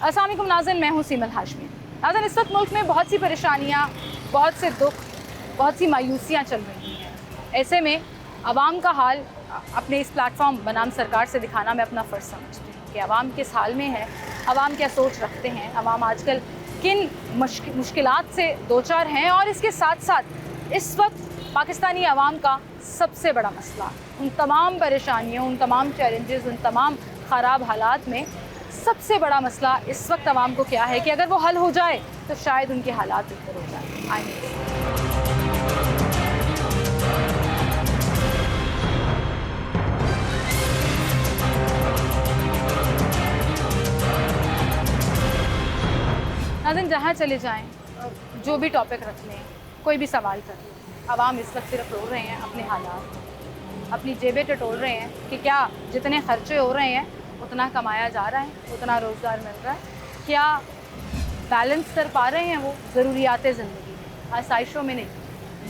अस्सलाम वालेकुम नाज़रीन, मैं हूँ सीमल हाशमी। नाज़रीन, इस वक्त मुल्क में बहुत सी परेशानियाँ, बहुत से दुख, बहुत सी मायूसियाँ चल रही हैं। ऐसे में आवाम का हाल अपने इस प्लेटफॉर्म बनाम सरकार से दिखाना मैं अपना फ़र्ज़ समझती हूँ कि आवाम किस हाल में है, आवाम क्या सोच रखते हैं, आवाम आजकल किन मुश्किलात से दो चार हैं। और इसके साथ साथ इस वक्त पाकिस्तानी आवाम का सबसे बड़ा मसला, उन तमाम परेशानियों, उन तमाम चैलेंजेस, उन तमाम ख़राब हालात में सबसे बड़ा मसला इस वक्त आवाम को क्या है कि अगर वो हल हो जाए तो शायद उनके हालात बेहतर हो जाए। आइए नाज़रीन, जहाँ चले जाएं, जो भी टॉपिक रख लें, कोई भी सवाल कर लें, आवाम इस वक्त सिर्फ रो रहे हैं अपने हालात, अपनी जेबें टटोल रहे हैं कि क्या जितने खर्चे हो रहे हैं उतना कमाया जा रहा है, उतना रोज़गार मिल रहा है, क्या बैलेंस कर पा रहे हैं वो ज़रूरियात ज़िंदगी में, आसाइशों में नहीं,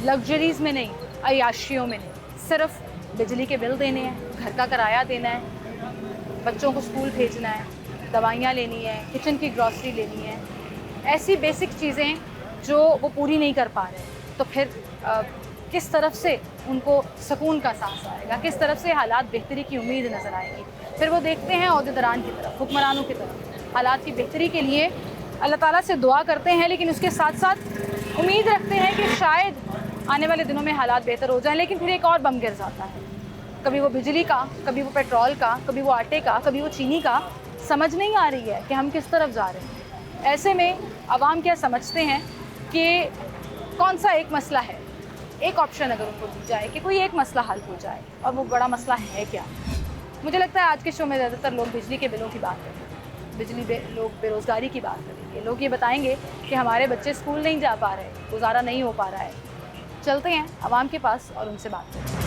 लग्जरीज़ में नहीं, अय्याशियों में नहीं, सिर्फ बिजली के बिल देने हैं, घर का किराया देना है, बच्चों को स्कूल भेजना है, दवाइयाँ लेनी है, किचन की ग्रॉसरी लेनी है, ऐसी बेसिक चीज़ें जो वो पूरी नहीं कर पा रहे। तो फिर किस तरफ से उनको सुकून का सांस आएगा, किस तरफ से हालात बेहतरी की उम्मीद नज़र आएगी। फिर वो देखते हैं ओहदेदारान की तरफ, हुक्मरानों की तरफ, हालात की बेहतरी के लिए अल्लाह ताला से दुआ करते हैं, लेकिन उसके साथ साथ उम्मीद रखते हैं कि शायद आने वाले दिनों में हालात बेहतर हो जाएं। लेकिन फिर एक और बम गिर जाता है, कभी वो बिजली का, कभी वो पेट्रोल का, कभी वो आटे का, कभी वो चीनी का। समझ नहीं आ रही है कि हम किस तरफ जा रहे हैं। ऐसे में आवाम क्या समझते हैं कि कौन सा एक मसला है, एक ऑप्शन अगर उनको दी जाए कि कोई एक मसला हल हो जाए, और वो बड़ा मसला है क्या। मुझे लगता है आज के शो में ज़्यादातर लोग बिजली के बिलों की बात करेंगे, लोग बेरोज़गारी की बात करेंगे, लोग ये बताएंगे कि हमारे बच्चे स्कूल नहीं जा पा रहे, गुजारा नहीं हो पा रहा है। चलते हैं आवाम के पास और उनसे बात करते हैं।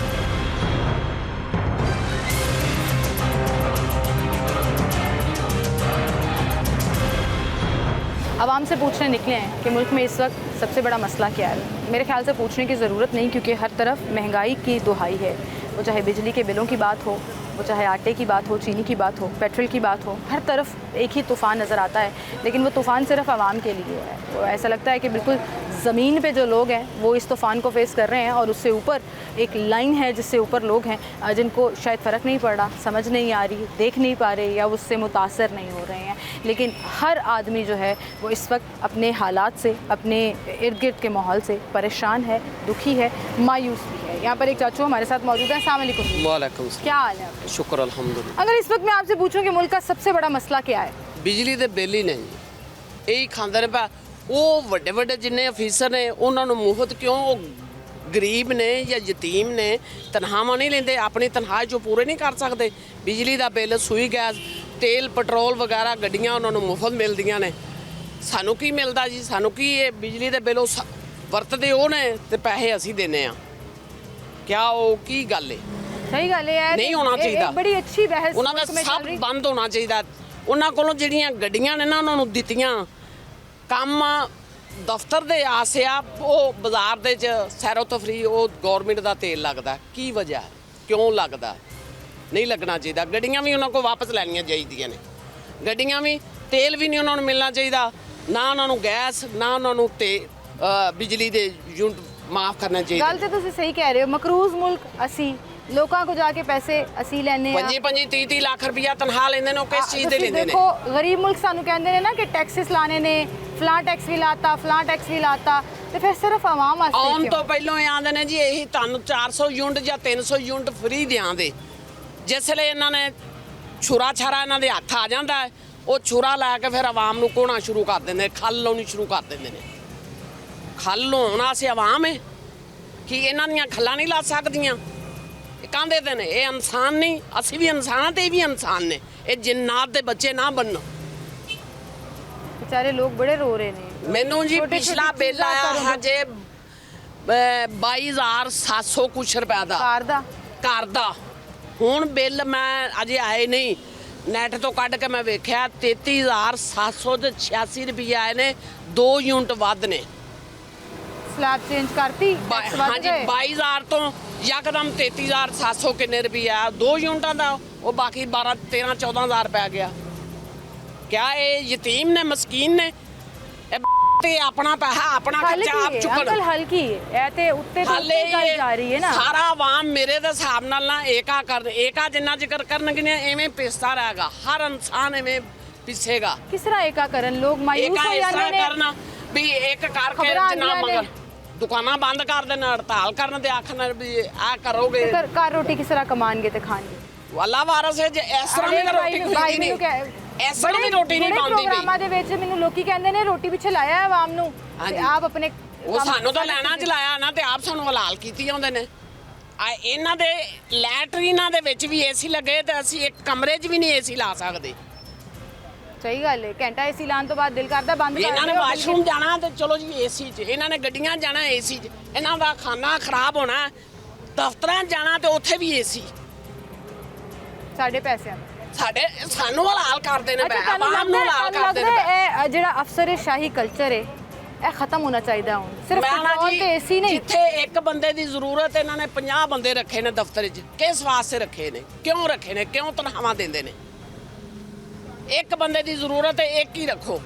आवाम से पूछने निकले हैं कि मुल्क में इस वक्त सबसे बड़ा मसला क्या है। मेरे ख्याल से पूछने की ज़रूरत नहीं, क्योंकि हर तरफ महंगाई की दुहाई है। वो चाहे बिजली के बिलों की बात हो, वो चाहे आटे की बात हो, चीनी की बात हो, पेट्रोल की बात हो, हर तरफ एक ही तूफ़ान नज़र आता है। लेकिन वो तूफ़ान सिर्फ आवाम के लिए है। वो ऐसा लगता है कि बिल्कुल ज़मीन पे जो लोग हैं वो इस तूफ़ान को फेस कर रहे हैं, और उससे ऊपर एक लाइन है जिससे ऊपर लोग हैं जिनको शायद फ़र्क नहीं पड़ रहा, समझ नहीं आ रही, देख नहीं पा रहे, या उससे मुतासर नहीं हो रहे हैं। लेकिन हर आदमी जो है वो इस वक्त अपने हालात से, अपने इर्द गिर्द के माहौल से परेशान है, दुखी है, मायूस भी है। यहाँ पर एक चाचू हमारे साथ मौजूद है। अस्सलाम वालेकुम। वालेकुम सलाम। क्या हाल है आपका? शुक्र अल्हम्दुलिल्लाह। अगर इस वक्त मैं आपसे पूछूं कि मुल्क का सबसे बड़ा मसला क्या है? बिजली ਦੇ ਬਿੱਲ ਹੀ ਨਹੀਂ ਇਹੀ ਖਾਂਦੇ ਨੇ ਪਾ। ਉਹ ਵੱਡੇ ਵੱਡੇ ਜਿੰਨੇ ਅਫੀਸਰ ਨੇ ਉਹਨਾਂ ਨੂੰ ਮੁਫਤ ਕਿਉਂ, ਉਹ ਗਰੀਬ ਨੇ ਜਾਂ ਯਤੀਮ ਨੇ, ਤਨਖਾਹਾਂ ਨਹੀਂ ਲੈਂਦੇ, ਆਪਣੀ ਤਨਖਾਹ ਚੋਂ ਪੂਰੇ ਨਹੀਂ ਕਰ ਸਕਦੇ। ਬਿਜਲੀ ਦਾ ਬਿੱਲ, ਸੂਈ ਗੈਸ, ਤੇਲ, ਪੈਟਰੋਲ ਵਗੈਰਾ ਗੱਡੀਆਂ ਉਹਨਾਂ ਨੂੰ ਮੁਫਤ ਮਿਲਦੀਆਂ ਨੇ। ਸਾਨੂੰ ਕੀ ਮਿਲਦਾ ਜੀ? ਸਾਨੂੰ ਕੀ ਇਹ ਬਿਜਲੀ ਦੇ ਬਿੱਲ ਉਹ ਵਰਤਦੇ ਉਹ ਨੇ ਤੇ ਪੈਸੇ ਅਸੀਂ ਦਿੰਦੇ ਆ। ਕਿਆ ਉਹ ਕੀ ਗੱਲ ਹੈ? सही गल है यार, नहीं होना चाहिए। बड़ी अच्छी बहस ਉਹਨਾਂ ਦਾ ਸਭ ਬੰਦ ਹੋਣਾ ਚਾਹੀਦਾ। ਉਹਨਾਂ ਕੋਲੋਂ ਜਿਹੜੀਆਂ ਗੱਡੀਆਂ ਨੇ ਨਾ ਉਹਨਾਂ ਨੂੰ ਦਿੱਤੀਆਂ ਕੰਮ ਦਫ਼ਤਰ ਦੇ ਆਸਿਆ, ਉਹ ਬਾਜ਼ਾਰ ਦੇ ਚ ਸੈਰੋ ਤਫਰੀ, ਉਹ ਗਵਰਨਮੈਂਟ ਦਾ ਤੇਲ ਲੱਗਦਾ। ਕੀ ਵਜ੍ਹਾ, ਕਿਉਂ ਲੱਗਦਾ? ਨਹੀਂ ਲੱਗਣਾ ਚਾਹੀਦਾ। ਗੱਡੀਆਂ ਵੀ ਉਹਨਾਂ ਕੋਲ ਵਾਪਸ ਲੈਣੀਆਂ ਚਾਹੀਦੀਆਂ ਨੇ। ਗੱਡੀਆਂ ਵੀ, ਤੇਲ ਵੀ ਨਹੀਂ ਉਹਨਾਂ ਨੂੰ ਮਿਲਣਾ ਚਾਹੀਦਾ, ਨਾ ਉਹਨਾਂ ਨੂੰ ਗੈਸ, ਨਾ ਉਹਨਾਂ ਨੂੰ ਤੇ ਬਿਜਲੀ ਦੇ ਯੂਨਿਟ ਮਾਫ ਕਰਨਾ ਚਾਹੀਦਾ। ਗੱਲ ਤੇ ਤੁਸੀਂ ਸਹੀ ਕਹਿ ਰਹੇ ਹੋ। ਮਕਰੂਜ਼ ਮੁਲਕ ਅਸੀਂ लोगों को जाके पैसे असी लेने 25-30 लाख रुपया तनख्वाह लेंदे ने। किस चीज़ दे लेंदे ने? देखो गरीब मुल्क सानू कहंदे ने ना कि टैक्सेस लाने ने, फलां टैक्स भी लाता, फलां टैक्स भी लाता, तो फिर सिर्फ आवाम वास्ते आउन तो पहलों आंदे ने जी यही तुहानू 400 यूनिट या 300 यूनिट फ्री देंगे। जिसले इन्होंने छुरा छारा इन्हों के हथ आ जाता है, वो छुरा लैके फिर आवाम को घोना शुरू कर देंगे, खल लानी शुरू कर देंगे ने। खल लाने वास्ते आवाम है कि इन्हों दियां खल्लां नहीं ला सकदियां? कहते थे ने ये इंसान नहीं, असी भी इंसान ते भी इंसान ने, ये जिन्नात दे बच्चे ना बनना। बेचारे लोग बड़े रो रहे ने। मैनू जी पिछला बिल आया हजे 22,700 कुछ रुपए का घर दा। हुण बिल मैं अजे आए नहीं, नैट तो कढ़ के मैं वेख्या 33,786 रुपये आए ने। 2 यूनिट वध ने। स्लैब चेंज करती? हाँ जी, 22,000 तो यकदम 33,700 किन्ने रुपये आया 2 यूनिटा का। वो बाकी 12-13-14,000 पै गया। क्या ये यतीम ने, मस्कीन ने? ते अपना पैसा अपना खर्चा आप चुकन। अंकल हल्की है ते उत्ते तो हाले उत्ते जा रही है ना सारा आवाम मेरे दे हिसाब नाल ना एका कर एका जिन्ना जिक्र करनगे ने एवें पिसता रहेगा, हर इंसान एवें पिसेगा। किस तरह एकाकरण लोग मायूस एका हो इस तरह जाने ने करना भी एक करके खबरां जिन्ना आंदियां मगर दुकाना बंद कर देना, हड़ताल करन ते आखना भी आ करोगे ते घर रोटी किस तरह कमाएंगे ते खाएंगे। अल्लाह वारस है जे इस तरह में रोटी खरीदी नहीं, इस तरह में रोटी नहीं पाਉਂਦੀ ਵੀ। ਪ੍ਰੋਗਰਾਮਾਂ ਦੇ ਵਿੱਚ ਮੈਨੂੰ ਲੋਕੀ ਕਹਿੰਦੇ ਨੇ ਰੋਟੀ ਪਿੱਛੇ ਲਾਇਆ ਹੈ ਆਵਾਮ ਨੂੰ ਤੇ ਆਪ ਆਪਣੇ ਉਹ ਸਾਨੂੰ ਤਾਂ ਲੈਣਾ ਚਲਾਇਆ ਨਾ ਤੇ ਆਪ ਸਾਨੂੰ ਹਲਾਲ ਕੀਤੀ ਜਾਂਦੇ ਨੇ। ਆ ਇਹਨਾਂ ਦੇ ਲੈਟਰੀਨਾਂ ਦੇ ਵਿੱਚ ਵੀ ਏਸੀ ਲੱਗੇ ਤੇ ਅਸੀਂ ਇੱਕ ਕਮਰੇ 'ਚ ਵੀ ਨਹੀਂ ਏਸੀ ਲਾ ਸਕਦੇ। ਸਹੀ ਗੱਲ ਹੈ ਘੰਟਾ ਏਸੀ ਲਾਉਣ ਤੋਂ ਬਾਅਦ ਦਿਲ ਕਰਦਾ ਬੰਦ ਕਰ ਇਹਨਾਂ ਨੇ ਵਾਸ਼ਰੂਮ ਜਾਣਾ ਤੇ ਚਲੋ ਜੀ ਏਸੀ 'ਚ, ਇਹਨਾਂ ਨੇ ਗੱਡੀਆਂ ਜਾਣਾ ਏਸੀ 'ਚ, ਇਹਨਾਂ ਦਾ ਖਾਣਾ ਖਰਾਬ ਹੋਣਾ, ਦਫ਼ਤਰਾਂ 'ਚ ਜਾਣਾ ਤੇ ਉੱਥੇ ਵੀ ਏਸੀ। ਸਾਡੇ ਪੈਸਿਆਂ ਦਾ ਸਾਡੇ ਸਾਨੂੰ ਹਲਾਲ ਕਰਦੇ ਨੇ, ਤੁਹਾਨੂੰ ਆਵਾਮ ਨੂੰ ਹਲਾਲ ਕਰਦੇ ਨੇ। ਲੱਗਦਾ ਹੈ ਇਹ ਜਿਹੜਾ ਅਫਸਰਸ਼ਾਹੀ ਕਲਚਰ ਹੈ ਇਹ ਖਤਮ ਹੋਣਾ ਚਾਹੀਦਾ ਹੁਣ ਸਿਰਫ ਪੈਟਰੋਲ ਤੇ ਏਸੀ ਨਹੀਂ। ਜਿੱਥੇ ਇੱਕ ਬੰਦੇ ਦੀ ਜ਼ਰੂਰਤ ਇਹਨਾਂ ਨੇ 50 ਬੰਦੇ ਰੱਖੇ ਨੇ ਦਫ਼ਤਰ 'ਚ। ਕਿਸ ਵਾਸਤੇ ਰੱਖੇ ਨੇ, ਕਿਉਂ ਰੱਖੇ ਨੇ, ਕਿਉਂ ਤਨਖਾਹਾਂ ਦਿੰਦੇ ਨੇ? ਇੱਕ ਬੰਦੇ ਦੀ ਜ਼ਰੂਰਤ ਹੈ, ਇੱਕ ਹੀ ਰੱਖੋ।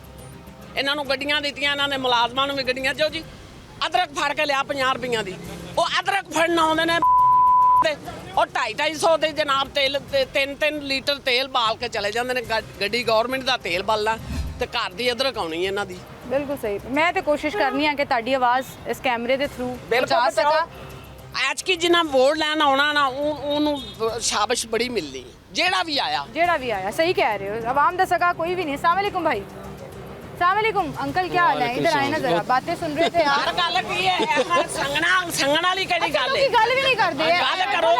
ਇਹਨਾਂ ਨੂੰ ਗੱਡੀਆਂ ਦਿੱਤੀਆਂ, ਇਹਨਾਂ ਨੇ ਮੁਲਾਜ਼ਮਾਂ ਨੂੰ ਵੀ ਗੱਡੀਆਂ ਦਿਓ ਜੀ। ਅਦਰਕ ਫੜ ਕੇ ਲਿਆ 50 ਰੁਪਈਆਂ ਦੀ, ਉਹ ਅਦਰਕ ਫੜਨ ਆਉਂਦੇ ਨੇ ਤੇ ਉਹ 250 ਦੇ ਜਨਾਬ ਤੇਲ ਤੇ 3-3 ਲੀਟਰ ਤੇਲ ਬਾਲ ਕੇ ਚਲੇ ਜਾਂਦੇ ਨੇ। ਗੱਡੀ ਗਵਰਨਮੈਂਟ ਦਾ ਤੇਲ ਬਾਲਣਾ ਤੇ ਘਰ ਦੀ ਅਦਰਕ ਆਉਣੀ ਇਹਨਾਂ ਦੀ। ਬਿਲਕੁਲ ਸਹੀ। ਮੈਂ ਤੇ ਕੋਸ਼ਿਸ਼ ਕਰਨੀ ਆ ਕਿ ਤੁਹਾਡੀ ਆਵਾਜ਼ ਇਸ ਕੈਮਰੇ ਦੇ ਥਰੂ ਪਹੁੰਚਾ ਸਕਾਂ। ਅੱਜ ਕੀ ਜਿੰਨਾ ਵੋਟ ਲੈਣ ਆਉਣਾ ਨਾ ਉਹਨੂੰ ਸ਼ਾਬਾਸ਼ ਬੜੀ ਮਿਲਣੀ, ਜਿਹੜਾ ਵੀ ਆਇਆ। सही कह रहे हो, आवाम दा सगा कोई भी नहीं। अस्सलाम वालेकुम भाई। अस्सलाम वालेकुम अंकल, क्या हाल है? इधर आए ना जरा, बातें सुन रहे थे हर गल की है संगना वाली केड़ी गल है? गल भी नहीं करदे गल करो,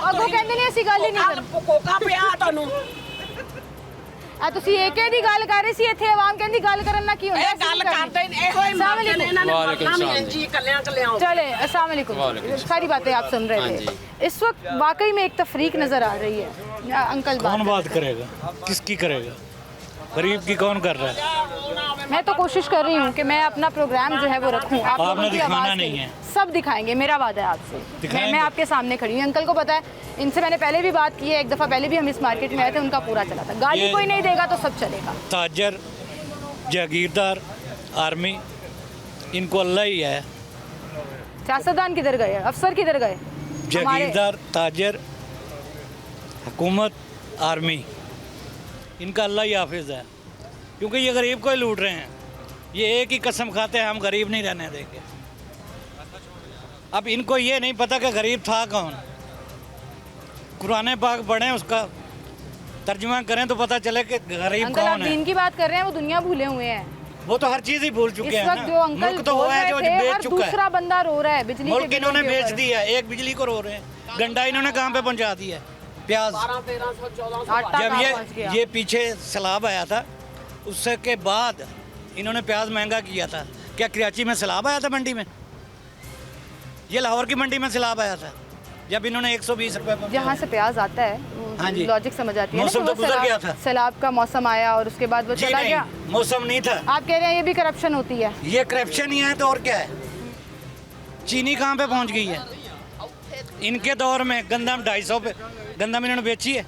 अगो कहंदे ने ਅਸੀਂ ਗੱਲ ਹੀ ਨਹੀਂ ਕਰਦੇ। ਕੋਕਾ ਪਿਆ ਤੁਹਾਨੂੰ ਆ ਤੁਸੀਂ ਏਕੇ ਦੀ ਗੱਲ ਕਰ ਰਹੇ ਸੀ, ਇੱਥੇ ਆਵਾਮ ਕਹਿੰਦੀ ਗੱਲ ਕਰਨ ਨਾਲ ਕੀ ਹੁੰਦਾ? ਇਹ ਗੱਲ ਕਰਦੇ ਇਹੋ ਹੀ ਮਾਰਦੇ ਨੇ ਇਹਨਾਂ ਨੇ ਮਰਨਾ ਵੀ ਇੰਜੀ ਕੱਲਿਆਂ चले अस्सलाम वालेकुम। सारी बातें आप सुन रहे थे। इस वक्त वाकई में एक तफरीक नजर आ रही है। अंकल कौन बात करेगा, किसकी करेगा? गरीब की कौन कर रहा है? मैं तो कोशिश कर रही हूँ कि मैं अपना प्रोग्राम जो है वो रखूँ। आप लोगों की दिखाना आवाज़ नहीं है। सब दिखाएंगे, मेरा वादा है आपसे। मैं आपके सामने खड़ी हूँ। अंकल को पता है, इनसे मैंने पहले भी बात की है, एक दफ़ा पहले भी हम इस मार्केट में आए थे, उनका पूरा चला था। गाली कोई नहीं देगा तो सब चलेगा। ताजर, जागीरदार, आर्मी, इनको अल्लाह ही है। सियासतदान किधर गए, अफसर किधर गए? जागीरदार, ताजर, हुकूमत, आर्मी, इनका अल्लाह ही हाफिज़ है। क्योंकि ये गरीब को ही लूट रहे हैं। ये एक ही कसम खाते हैं हम गरीब नहीं रहने देंगे। अब इनको ये नहीं पता कि गरीब था कौन। कुरान पाक पढ़ें, उसका तर्जुमा करें तो पता चले कि गरीब अंकल आप कौन है। दीन की बात कर रहे हैं, वो दुनिया भूले हुए हैं। वो तो हर चीज़ ही भूल चुके इस हैं वक्त ना। जो अंकल मुल्क तो बोल वो है रहे जो थे, बेच हर चुका है। दूसरा बंदा रो रहा है बिजली मुल्क के इन्होंने बिलों के बेच ऊपर। दिया, एक बिजली को रो रहे हैं। गंडा इन्होंने कहाँ पे पहुंचा दिया? प्याज। 1200-1300-1400 आटा जब कहाँ पहुंच गया? ये पीछे सैलाब आया था, उससे के बाद इन्होंने प्याज महंगा किया था। क्या कराची में सैलाब आया था मंडी में? ये लाहौर की मंडी में सैलाब आया था जब इन्होंने 120 रुपए पर। जहाँ से प्याज आता है हाँ जी। लॉजिक समझ आती है ना मौसम कि तो वो गुजर गया था। सैलाब का मौसम आया और उसके बाद वो जी चला नहीं, गया। मौसम नहीं था। आप कह रहे हैं ये भी करप्शन होती है। ये करप्शन ही है तो और क्या है? चीनी कहाँ पे पहुंच गई है? इनके दौर में गंदम 250 पे गंदम इन्होंने बेची है।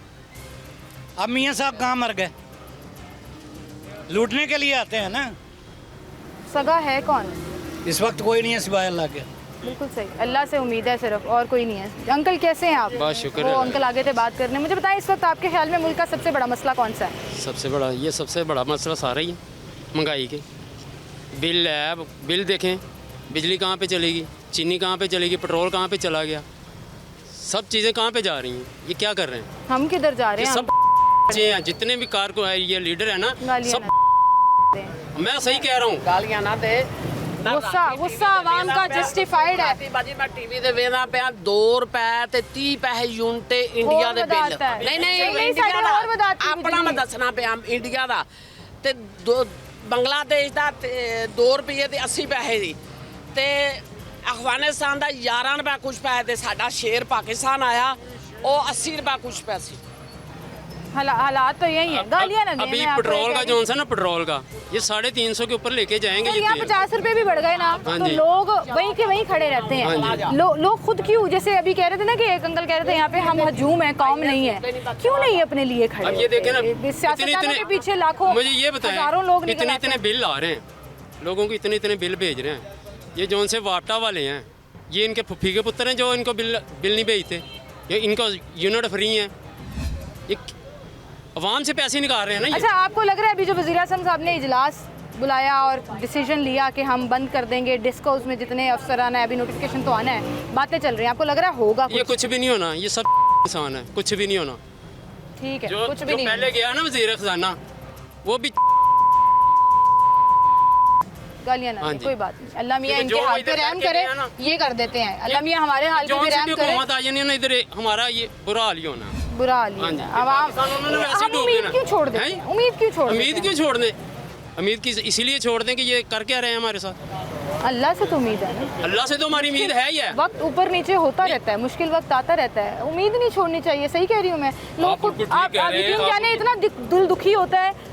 अब मियाँ साहब कहाँ मर गए? लूटने के लिए आते हैं ना। सगा है कौन? इस वक्त कोई नहीं है सिवाय अल्लाह के। बिल्कुल सही, अल्लाह से उम्मीद है सिर्फ, और कोई नहीं है। अंकल कैसे हैं आप? बस शुक्र वो है। अंकल आगे थे बात करने। मुझे बताएं इस वक्त आपके ख्याल में मुल्क का सबसे बड़ा मसला कौन सा है? सबसे बड़ा मसला सारा ही है महंगाई के। बिल है, बिल देखें, बिजली कहाँ पे चलेगी, चीनी कहाँ पे चलेगी, पेट्रोल कहाँ पे चला गया, सब चीज़ें कहाँ पे जा रही हैं? ये क्या कर रहे हैं? हम किधर जा रहे ये हैं? सब हैं जितने भी कार को है, ये लीडर है ना, गालियाँ सब मैं सही कह रहा हूँ। गालियां ना दे। गुस्सा आवाम का जस्टिफाइड है। ਬਾਜੀ ਮੈਂ ਟੀਵੀ ਤੇ ਵੇਖਦਾ ਪਿਆ 2 ਰੁਪਏ ਤੇ 30 ਪੈਸੇ ਯੂਨਿਟ ਇੰਡੀਆ ਦੇ ਬਿੱਲ। ਵਧਾਤਾ ਹੈ। ਨਹੀਂ ਨਹੀਂ, ਨਹੀਂ ਸਾਡੇ ਇੰਡੀਆ ਹੋਰ ਵਧਾਤੀ ਦਾ ਆਪਣਾ ਮੈਂ ਬਿਜਲੀ। ਦੱਸਣਾ ਪਿਆ ਇੰਡੀਆ ਦਾ ਤੇ ਬੰਗਲਾਦੇਸ਼ ਦਾ 2 ਰੁਪਏ ਤੇ 80 ਪੈਸੇ ਦੀ ਤੇ ਅਫਗਾਨਿਸਤਾਨ ਦਾ 11 ਰੁਪਏ ਕੁਝ ਪੈਸੇ ਤੇ ਸਾਡਾ ਸ਼ੇਰ ਪਾਕਿਸਤਾਨ ਆਇਆ ਉਹ 80 ਰੁਪਏ ਕੁਝ ਪੈਸੇ। हालात तो यही है, गालियाँ ना दें। अभी मैं आपको पेट्रोल ये का कह जो है ना, पेट्रोल का ये 350 के ऊपर लेके जाएंगे रही ये हूँ। यहाँ तेल। 50 रुपए भी बढ़ गए ना, हाँ तो जी। लोग वहीं के वहीं खड़े रहते हाँ हैं। लोग खुद क्यों, जैसे अभी कह रहे थे ना कि एक अंकल कह रहे थे यहाँ पे हम हजूम है, कौम नहीं है, क्यों नहीं अपने लिए खड़े? अब ये देखें ना, सियासतदानों के पीछे लाखों, मुझे ये बताएं, हजारों लोग निकल इतने आते इतने हैं। बिल आ रहे हैं, लोगों को इतने इतने बिल भेज रहे हैं। ये जो उनसे वापटा वाले हैं, ये इनके फुफ्फी के पुत्र हैं जो इनको बिल नहीं भेजते। ये इनको यूनिट फ्री हैं, ये अवाम से पैसे निकाल रहे हैं ना ये। अच्छा, आपको लग रहा है अभी जो वज़ीर आज़म साहब ने इजलास बुलाया और डिसीजन लिया कि हम बंद कर देंगे डिस्कोज में जितने अफसरान है, अभी नोटिफिकेशन तो आना है, बातें चल रही हैं, आपको लग रहा है होगा ये कुछ? कुछ भी नहीं होना, ये सब इंसान है, कुछ भी नहीं होना। ठीक है, जो कुछ भी जो नहीं पहले गया ना वज़ीर खजाना, वो भी गालियाँ ना हाँ दें, जी। कोई बात नहीं। अल्लाह मियाँ क्योंकि इनके जो हाल पे इधर रहम करके करे, गया ना, ये कर देते हैं। अल्लाह मियाँ हमारे हाल पे जो भी से रहम भी करे, हुकूमत आ जानी है ना, इधर हमारा ये बुरा हाल ही होना है। बुरा हाल ही हाँ जी, है। ये आवाम पाकिस्तान उन्होंने वैसे हम डूब उम्मीद देना। क्यों छोड़ देते हैं? हैं? उम्मीद क्यों छोड़ देते उम्मीद हैं? क्यों छोड़ दें? उम्मीद की इसीलिए छोड़ दें कि ये कर क्या रहे हैं हमारे साथ। अल्लाह से तो उम्मीद है ना। अल्लाह से तो हमारी उम्मीद है ही है। वक्त ऊपर नीचे होता रहता है, मुश्किल वक्त आता रहता है, उम्मीद नहीं छोड़नी चाहिए। सही कह रही हूँ मैं। लोग आप बिल्कुल ठीक आप कह रहे हैं, यकीन आप जाने इतना दिल दुखी होता है,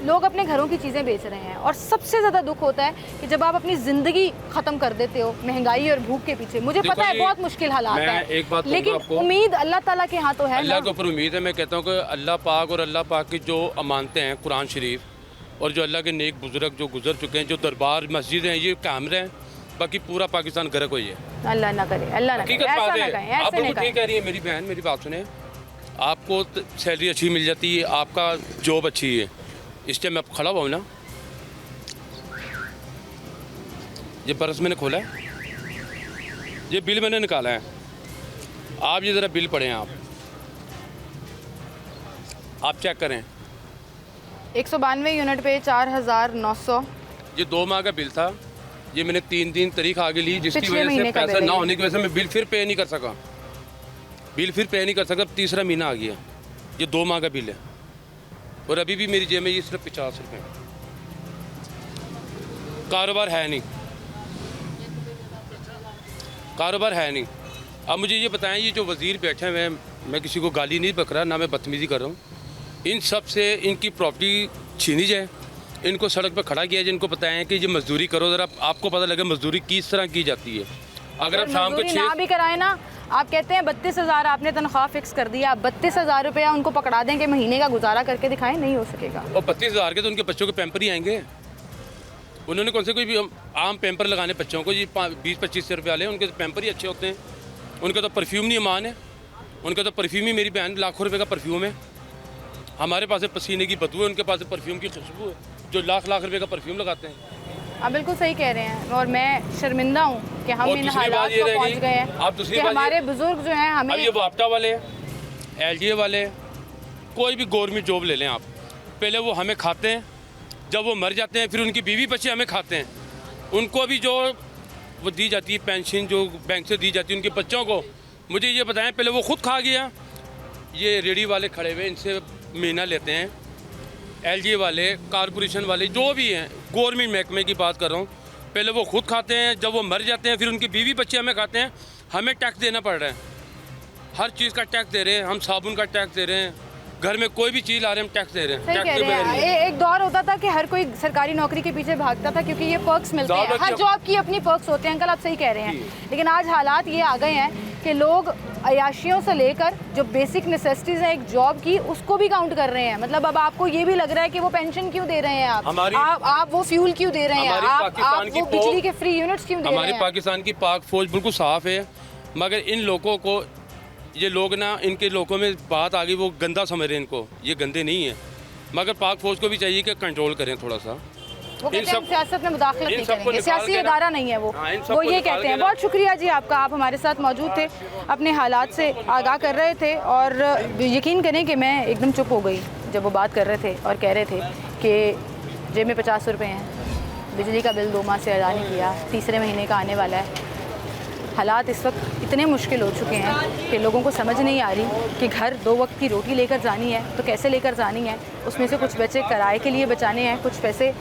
लोग अपने घरों की चीज़ें बेच रहे हैं, और सबसे ज़्यादा दुख होता है कि जब आप अपनी ज़िंदगी ख़त्म कर देते हो महंगाई और भूख के पीछे। मुझे देखो पता है जी, बहुत मुश्किल हालात मैं है, एक बात कहूँगा लेकिन आपको। उम्मीद अल्लाह ताला के हाथों है अल्लाह ना। के ऊपर उम्मीद है। मैं कहता हूँ कि अल्लाह पाक और अल्लाह पाक की जो अमानतें हैं, कुरान शरीफ और जो अल्लाह के नेक बुजुर्ग जो गुजर चुके हैं, जो दरबार मस्जिद हैं, ये काम रहे हैं। बाकी पूरा पाकिस्तान गर्क हुई है। अल्लाह ना करे, अल्लाह ना करे, हकीकत ऐसा बात ना है। कहें, आप ऐसे नहीं बिल्कुल ठीक कहें। कह रही है मेरी बहन, मेरी बात सुने। आपको सैलरी अच्छी मिल जाती है, आपका जॉब अच्छी है, इस टाइम मैं खड़ा हुआ हूँ ना, ये पर्स मैंने खोला है, ये बिल मैंने निकाला है। आप ये ज़रा बिल पढ़ें, आप चेक करें। 192 यूनिट पे 4,900। ये 2 माह का बिल था, ये मैंने 3 दिन तारीख आगे ली, जिसकी पिछले वजह महीने से का पैसा बिल है ना ये। होने की वजह से मैं बिल फिर पे नहीं कर सका। बिल फिर पे नहीं कर सका, तीसरा महीना आ गया। ये 2 माह का बिल है और अभी भी मेरी जेब में ये सिर्फ 50 रुपये। कारोबार है नहीं, कारोबार है नहीं। अब मुझे ये बताएं, ये जो वज़ीर बैठे हुए हैं, मैं किसी को गाली नहीं बक रहा, ना मैं बदतमीज़ी कर रहा हूँ, इन सब से इनकी प्रॉपर्टी छीनी जाए, इनको सड़क पर खड़ा किया जाए, इनको बताएं कि ये मजदूरी करो, ज़रा आपको पता लगे मजदूरी किस तरह की जाती है। अगर आप शाम को मजदूरी ना 6 भी कराए ना, आप कहते हैं 32,000 आपने तनख्वाह फिक्स कर दिया, 32,000 रुपया उनको पकड़ा दें कि महीने का गुजारा करके दिखाएं, नहीं हो सकेगा। और 32,000 के तो उनके बच्चों के पैम्पर ही आएंगे। उन्होंने कौन से कोई भी आम पैम्पर लगाने बच्चों को, ये 20-25 रुपये वाले हैं, उनके तो पैम्पर ही अच्छे होते हैं। उनका तो परफ्यूम नहीं अमान है, उनका तो परफ्यूम ही, मेरी बहन, लाखों रुपए का परफ्यूम है। हमारे पास है पसीने की बदबू है, उनके पास है परफ्यूम की खुशबू है, जो लाख लाख रुपए का परफ्यूम लगाते हैं। आप बिल्कुल सही कह रहे हैं, और मैं शर्मिंदा हूँ कि हम और इन दूसरी हालात बात ये को रहेगी, पहुँच गए हैं आप दूसरी कि बात ये- हमारे बुजुर्ग जो हैं अब ये हमें वापटा वाले, LGA वाले, कोई भी गवर्नमेंट जॉब ले लें आप, पहले वो हमें खाते हैं, जब वो मर जाते हैं फिर उनकी बीवी बच्चे हमें खाते हैं। उनको भी जो वो दी जाती है पेंशन, जो बैंक से दी जाती है उनके बच्चों को, मुझे ये बताएं, पहले वो खुद खा गया। ये रेडी वाले खड़े हुए, इनसे महीना लेते हैं, LGA वाले, कारपोरेशन वाले, जो भी हैं, गवर्नमेंट महकमे की बात कर रहा हूँ, पहले वो खुद खाते हैं, जब वो मर जाते हैं फिर उनकी बीवी बच्चे हमें खाते हैं। हमें टैक्स देना पड़ रहा है, हर चीज़ का टैक्स दे रहे हैं, हम साबुन का टैक्स दे रहे हैं, घर में कोई भी चीज़ ला रहे हैं हम टैक्स दे रहे हैं। सही टैक्स कह के रहे बगैर हैं। नहीं। एक दौर होता था कि हर कोई सरकारी नौकरी के पीछे भागता था क्योंकि ये पर्क्स मिलते हैं, ज़्यादा हर क्या- जॉब की अपनी पर्क्स होते हैं। अंकल आप सही कह रहे हैं, लेकिन आज हालात ये आ गए हैं कि लोग अयाशियों से लेकर जो बेसिक नेसेसिटीज़ हैं एक जॉब की, उसको भी काउंट कर रहे हैं। मतलब अब आपको ये भी लग रहा है कि वो पेंशन क्यों दे रहे हैं, आप वो फ्यूल क्यों दे रहे हैं, हमारी आप पाकिस्तान की वो बिजली के फ्री यूनिट्स क्यों दे रहे हमारी हैं। पाकिस्तान की पाक फौज बिल्कुल साफ़ है, मगर इन लोगों को, ये लोग ना, इनके लोगों में बात आ गई, वो गंदा समझ रहे हैं इनको, ये गंदे नहीं है। मगर पाक फौज को भी चाहिए कि कंट्रोल करें थोड़ा सा। वो कहते हैं हम सियासत में मुदाखलत नहीं सबको करेंगे, निकाल सियासी के ना- इदारा नहीं है वो हाँ, इन सबको वो ये निकाल कहते के हैं। ना- बहुत शुक्रिया जी आपका, आप हमारे साथ मौजूद थे, अपने हालात से आगाह कर रहे थे, और यकीन करें कि मैं एकदम चुप हो गई जब वो बात कर रहे थे और कह रहे थे कि जेब में 50 रुपये हैं, बिजली का बिल 2 माह से अदा नहीं किया, तीसरे महीने का आने वाला है। हालात इस वक्त इतने मुश्किल हो चुके हैं कि लोगों को समझ नहीं आ रही कि घर 2 वक्त की रोटी लेकर जानी है तो कैसे लेकर जानी है। उसमें से कुछ पैसे किराए के लिए बचाने हैं, कुछ पैसे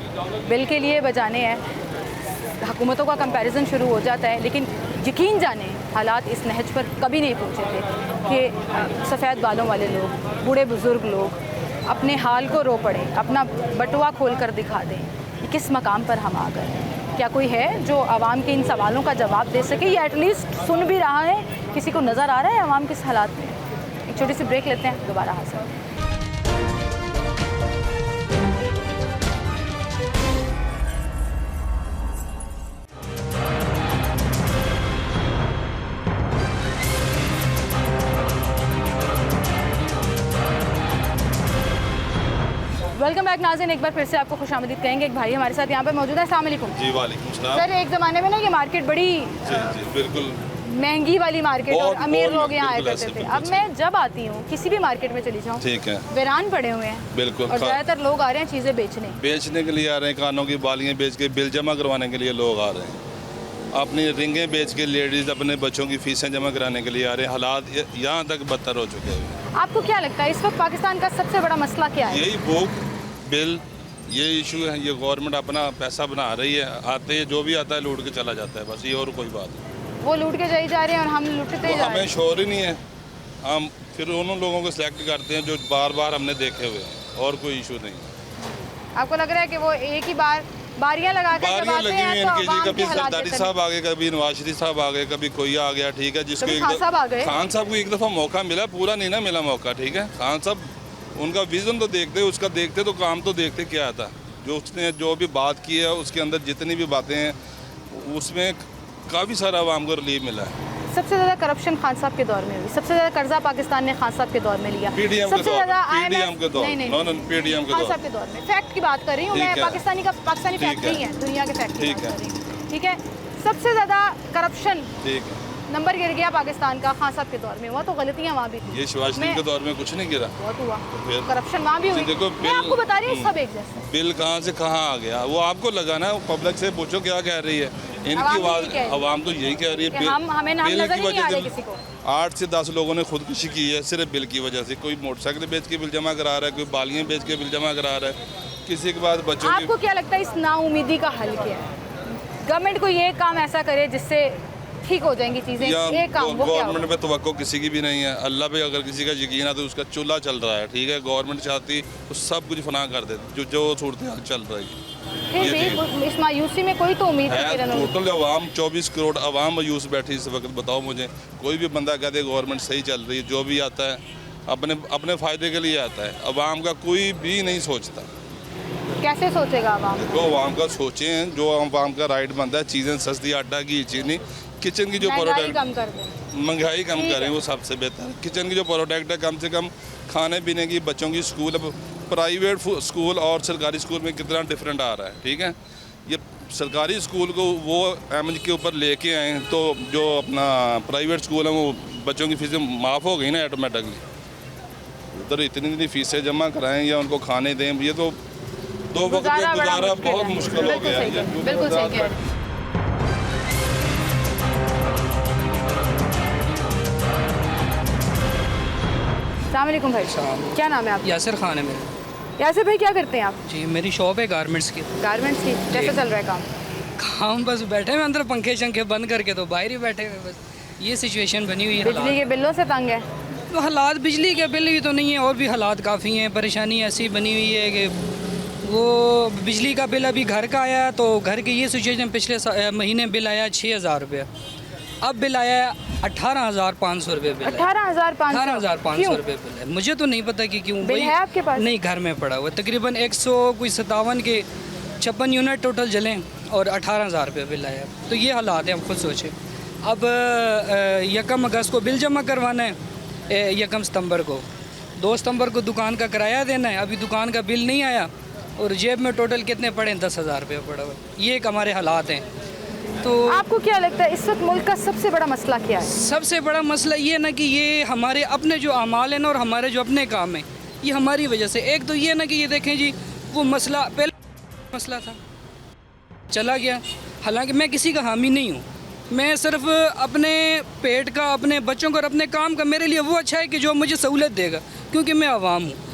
बिल के लिए बचाने हैं। हुकूमतों का कंपैरिजन शुरू हो जाता है, लेकिन यकीन जाने हालात इस नहज पर कभी नहीं पहुँचे थे कि सफ़ेद बालों वाले लोग, बूढ़े बुज़ुर्ग लोग अपने हाल को रो पड़े, अपना बटुआ खोल कर दिखा दें कि किस मकाम पर हम आ गए। क्या कोई है जो आवाम के इन सवालों का जवाब दे सके या एटलीस्ट सुन भी रहा है? किसी को नज़र आ रहा है आवाम किस हालात में? एक छोटी सी ब्रेक लेते हैं, दोबारा हाजिर हैं। वेलकम बैक नाज़रीन, एक बार फिर से आपको खुशामदीद कहेंगे। एक भाई हमारे साथ यहाँ पे मौजूद है। अस्सलाम वालेकुम। जी वालेकुम सलाम। सर, एक ज़माने में ना ये मार्केट बड़ी जी जी बिल्कुल महंगी वाली मार्केट और बहुत- अमीर बहुत लोग यहाँ आया बिल्कुल करते ऐसे, थे। बिल्कुल अब मैं जब आती हूँ किसी भी मार्केट में चली जाऊँ, ठीक है, वीरान पड़े हुए हैं बिल्कुल और ज़्यादातर लोग आ रहे हैं चीज़ें बेचने। बेचने के लिए आ रहे हैं, कानों की बालियाँ बेच के बिल जमा करवाने के लिए लोग आ रहे हैं, अपनी रिंगें बेच के लेडीज़ अपने बच्चों की फीसें जमा कराने के लिए आ रहे हैं। हालात यहाँ तक बदतर हो चुके हैं। आपको क्या लगता है इस वक्त पाकिस्तान का सबसे बड़ा मसला क्या है? यही भूख बिल ये इशू है। ये गवर्नमेंट अपना पैसा बना रही है, आते ही जो भी आता है लूट के चला जाता है, बस ये और कोई बात नहीं। वो लूट के जाई जा रहे हैं और हम लूटते तो जा रहे हमें हैं। शोर ही नहीं है, हम फिर उन लोगों को सिलेक्ट करते हैं जो बार बार हमने देखे हुए हैं, और कोई इशू नहीं। आपको लग रहा है कि वो एक ही बार बारियां लगा कर जब बारियां आते लगी हुई हैं हैं तो इनकी जी, आवाम के कभी हालात सरदारी बेहतर साहब आ गए, कभी नवाज शरीफ साहब आ गए, कभी कोई आ गया, ठीक है। जिसको कभी एक खान साहब आ गए। खान साहब को एक दफ़ा मौका मिला, पूरा नहीं ना मिला मौका, ठीक है। खान साहब उनका विजन तो देखते, उसका देखते तो काम तो देखते क्या था। जो उसने जो भी बात की है उसके अंदर जितनी भी बातें हैं उसमें काफ़ी सारा आवाम को रिलीफ मिला है। सबसे ज़्यादा करप्शन खान साहब के दौर में हुई, सबसे ज़्यादा कर्जा पाकिस्तान ने खान साहब के दौर में लिया, PDM के सबसे दौर ज़्यादा में, PDM IMF के दौर नहीं, नो, नो, PDM के खान दौर साहब के दौर में। फैक्ट की बात कर रही हूँ मैं, ठीक है। पाकिस्तानी ठीक फैक्ट नहीं है। है, दुनिया के फैक्ट की ठीक बात है। कर रही हूँ, ठीक है। सबसे ज़्यादा करप्शन ठीक है। नंबर गिर गया पाकिस्तान का खान साहब के दौर में हुआ, तो गलतियाँ वहाँ भी थी। ये शिवाजी शरीफ के दौर में कुछ नहीं गिरा, बहुत हुआ, फिर? करप्शन वहाँ भी हुई। देखो, मैं बिल- आपको बता रही हूँ सब एक जैसे। बिल कहाँ से कहाँ आ गया वो आपको लगा ना। पब्लिक से पूछो क्या कह रही है, आवाम इनकी यही आवाज़ कह रही है। आवाम तो यही कह रही है। कि हमें नाम बिल नजर की ही नहीं आ वजह रहे से किसी को। 8 से 10 लोगों ने खुदकुशी की है सिर्फ बिल की वजह से। कोई मोटरसाइकिल बेच के बिल जमा करा रहा है, कोई बालियाँ बेच के बिल जमा करा रहा है, किसी के बाद बच्चों की। आपको क्या लगता है इस नाउमीदी का हल क्या है? गवर्नमेंट को ये काम ऐसा करे जिससे ठीक हो जाएंगी चीज़ें, या एक काम वो क्या गवर्नमेंट होगा? पे तवक्को किसी की भी नहीं है। अल्लाह पे अगर किसी का यकीन है तो उसका चूल्हा चल रहा है, ठीक है। गवर्नमेंट चाहती तो सब कुछ फना कर देती जो सूरत हाल चल रही है। फिर ये ठीक भी इस मायूसी में कोई तो उम्मीद है किरण होगी। टोटल अवाम 24 करोड़ अवाम मायूस बैठी इस वक्त। बताओ मुझे, कोई भी बंदा कहते गवर्नमेंट सही चल रही है, जो भी आता है अपने अपने फ़ायदे के लिए आता है, अवाम का कोई भी नहीं सोचता। कैसे सोचेगा आवाम? जो अवाम का सोचें, जो अवाम का राइट बनता है, चीज़ें सस्ती, आटा घी चीनी, किचन की जो महंगाई प्रोडक्ट कम कर दें। महंगाई कम ठीक करें है। वो सबसे बेहतर है। किचन की जो प्रोडक्ट है, कम से कम खाने पीने की, बच्चों की स्कूल, अब प्राइवेट स्कूल और सरकारी स्कूल में कितना डिफरेंट आ रहा है, ठीक है। ये सरकारी स्कूल को वो एमएच के ऊपर लेके आए तो जो अपना प्राइवेट स्कूल है वो बच्चों की फीसें माफ़ हो गई ना ऑटोमेटिकली। उधर इतनी फीसें जमा कराएं या उनको खाने दें, ये तो दो वक्त में गुजारा बहुत मुश्किल हो गया है। बिल्कुल सही कह रहे हैं। अस्सलाम वालेकुम भाई, क्या नाम है आपका? यासिर खान है मेरा। यासिर भाई, क्या करते हैं आप? जी मेरी शॉप है गारमेंट्स की। गारमेंट्स की। कैसे चल रहा है काम? काम बस बैठे हुए अंदर पंखे शंखे बंद करके, तो बाहर ही बैठे हुए बस। ये सिचुएशन बनी हुई है। बिजली के बिलों से तंग है? तो हालात बिजली के बिल भी तो नहीं है, और भी हालात काफ़ी हैं। परेशानी ऐसी बनी हुई है कि वो बिजली का बिल अभी घर का आया, तो घर की ये सिचुएशन, पिछले महीने बिल आया 6,000 रुपये, अब बिल आया 18,500 रुपये बिल है। 18,500? 18,500 रुपये बिल है। मुझे तो नहीं पता कि क्यों। बिल वही- है आपके पास? नहीं, घर में पड़ा हुआ। तकरीबन 157 के 56 यूनिट टोटल जलें और 18,000 रुपये बिल आया। तो ये हालात हैं, आप खुद सोचें। अब 1 अगस्त को बिल जमा करवाना है, 1 सितंबर को, 2 सितंबर को दुकान का किराया देना है। अभी दुकान का बिल नहीं आया और जेब में टोटल कितने पड़े? 10,000 रुपये पड़ा हुआ। ये एक हमारे हालात हैं। तो आपको क्या लगता है इस वक्त मुल्क का सबसे बड़ा मसला क्या है? सबसे बड़ा मसला ये ना कि ये हमारे अपने जो अमाल हैं ना और हमारे जो अपने काम हैं, ये हमारी वजह से। एक तो ये ना कि ये देखें जी, वो मसला पहले मसला था, चला गया। हालांकि मैं किसी का हामी नहीं हूँ, मैं सिर्फ अपने पेट का, अपने बच्चों का और अपने काम का, मेरे लिए वो अच्छा है कि जो मुझे सहूलत देगा, क्योंकि मैं आवाम हूँ।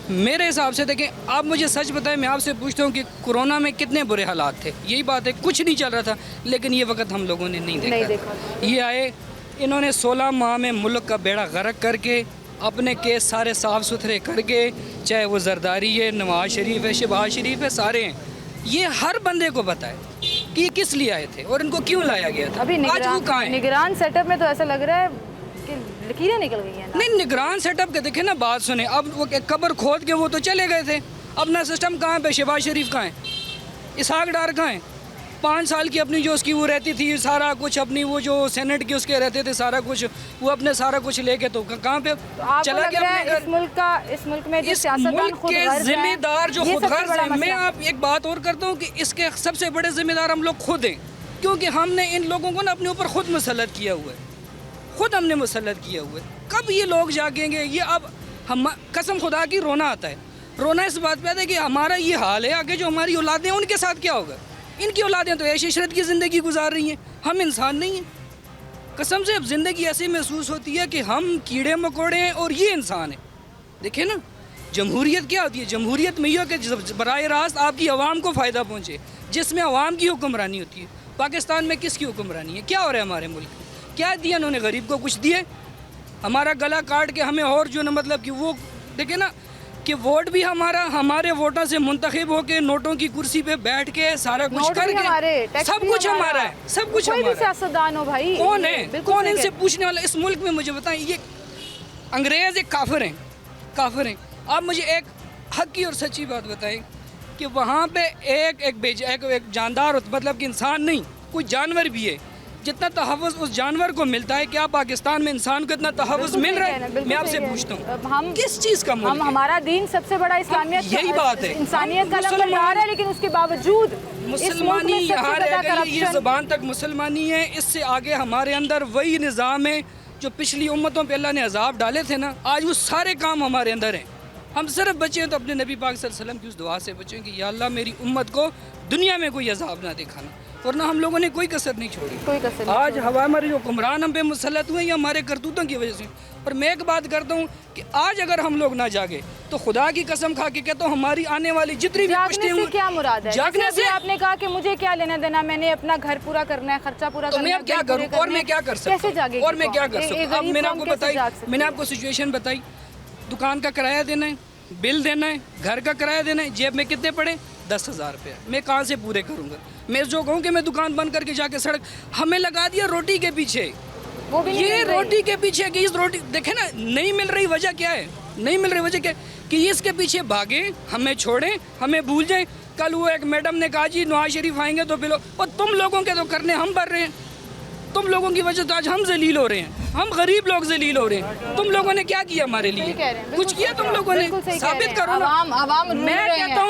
मेरे हिसाब से देखें, आप मुझे सच बताएं, मैं आपसे पूछता हूँ कि कोरोना में कितने बुरे हालात थे। यही बात है, कुछ नहीं चल रहा था, लेकिन ये वक्त हम लोगों ने नहीं देखा। नहीं देखा। ये आए, इन्होंने 16 माह में मुल्क का बेड़ा गर्क करके अपने केस सारे साफ़ सुथरे करके, चाहे वो जरदारी है, नवाज शरीफ है, शहबाज शरीफ है, सारे हैं, ये हर बंदे को पता है कि ये किस लिए आए थे और इनको क्यों लाया गया था। अभी आज वो कहाँ है? निगरान सेटअप में तो ऐसा लग रहा है कि लकीरें निकल गई हैं ना। नहीं, निगरान सेटअप के देखे ना, बात सुने, अब वो कब्र खोद के वो तो चले गए थे, अपना सिस्टम कहाँ पे, शहबाज शरीफ कहाँ है, इसहाक डार कहाँ है, 5 साल की अपनी जो उसकी वो रहती थी, सारा कुछ अपनी वो जो सेनेट के उसके रहते थे, सारा कुछ वो अपने सारा कुछ लेके तो कहाँ पे चला गया। इस मुल्क में जो इस सियासतदान मुल्क खुद के गर्ज हैं, जिम्मेदार जो ये खुद सबसे गर्ज बड़ा हैं, मैं मसला। आप एक बात और करता हूँ कि इसके सबसे बड़े जिम्मेदार हम लोग खुद हैं, क्योंकि हमने इन लोगों को ना अपने ऊपर खुद मुसल्लत किया हुआ है, खुद हमने मुसल्लत किया हुआ है। कब ये लोग जागेंगे? ये अब हम कसम खुदा की रोना आता है, रोना इस बात पे आता है कि हमारा ये हाल है, आगे जो हमारी औलादें हैं उनके साथ क्या होगा। इनकी औलादें तो ऐश इशरत की ज़िंदगी गुजार रही हैं, हम इंसान नहीं हैं। कसम से अब ज़िंदगी ऐसी महसूस होती है कि हम कीड़े मकोड़े हैं और ये इंसान है। देखिए ना, जमहूरियत क्या होती है? जमहूरियत में ये हो कि बराह रास्त आपकी आवाम को फ़ायदा पहुँचे, जिसमें आवाम की हुक्मरानी होती है। पाकिस्तान में किसकी हुक्मरानी है? क्या हो रहा है हमारे मुल्क में? क्या दिया उन्होंने? गरीब को कुछ दिए? हमारा गला काट के हमें और जो ना मतलब कि वो देखे ना कि वोट भी हमारे वोटों से मुंतखब होके नोटों की कुर्सी पे बैठ के सारा कुछ करके सब कुछ हमारा है, सब कुछ कोई भी हमारा है। सियासतदान हो भाई, कौन है? बिल्कुल कौन सही इनसे कह- पूछने वाला इस मुल्क में? मुझे बताएं, ये अंग्रेज एक काफिर हैं, काफिर हैं। आप मुझे एक हक की और सच्ची बात बताएं कि वहाँ पे एक जानदार मतलब कि इंसान नहीं, कोई जानवर भी है, जितना तहफ़्फ़ुज़ उस जानवर को मिलता है, क्या पाकिस्तान में इंसान को इतना तहफ़्फ़ुज़ मिल रहा है? मैं आपसे पूछता हूँ, हम किस चीज़ का मुल्क हम है? हमारा दीन सबसे बड़ा इस्लामियत यही बात है। इंसानियत का मुसलमान- लंगर है, लेकिन उसके बावजूद मुसलमानी यहाँ रह गई, ये ज़बान तक मुसलमानी है। इससे आगे हमारे अंदर वही निज़ाम है जो पिछली उम्मतों पे अल्लाह ने अजाब डाले थे ना, आज वो सारे काम हमारे अंदर हैं। हम सिर्फ बचे हैं तो अपने नबी पाक सल्लल्लाहु अलैहि वसल्लम की उस दुआ से बचे कि या अल्लाह मेरी उम्मत को दुनिया में कोई अजाब ना दिखाना, वरना हम लोगों ने कोई कसर नहीं छोड़ी। कोई कसर नहीं आज हमारे जो हुक्मरान हम पे मुसल्लत हुए, ये हमारे करतूतों की वजह से। पर मैं एक बात करता हूँ कि आज अगर हम लोग ना जागे तो खुदा की कसम खा के कहता हूँ हमारी आने वाली जितनी भी जागने पुश्तें से क्या मुराद है? जागने जैसे से अभी आपने कहा कि मुझे क्या लेना देना, मैंने अपना घर पूरा करना है, खर्चा पूरा तो करना मैं है, अब क्या बिल पूरे करूँ और करने मैं हैं। क्या कर सकता कैसे जागेगी हूँ और मैं क्या कौम? कर एक सकता हूँ? अब गरीब मैंने कौम आपको कैसे बताई, जाग सकती मैंने है? आपको सिचुएशन बताई, दुकान का किराया देना है, बिल देना है, घर का किराया देना है, जेब में कितने पड़े? 10,000 रुपये। मैं कहाँ से पूरे करूँगा? मैं जो कहूँ कि मैं दुकान बंद करके जाके सड़क, हमें लगा दिया रोटी के पीछे। वो भी नहीं ये मिल रही। रोटी के पीछे कि इस रोटी देखे ना, नहीं मिल रही वजह क्या है? नहीं मिल रही वजह क्या है? कि ये इसके पीछे भागे, हमें छोड़ें, हमें भूल जाएं। कल वो एक मैडम ने कहा जी नवाज शरीफ आएंगे तो बिलो, और तुम लोगों के तो करने हम भर रहे हैं, तुम लोगों की वजह तो आज हम जलील हो रहे हैं, हम गरीब लोग जलील हो रहे हैं। तुम लोगों ने क्या किया हमारे लिए? सही कह रहे हैं, कुछ किया तुम लोगों ने? बिल्कुल सही कह रहे साबित हैं। करो ना। अवाम रूल मैं रहे कहता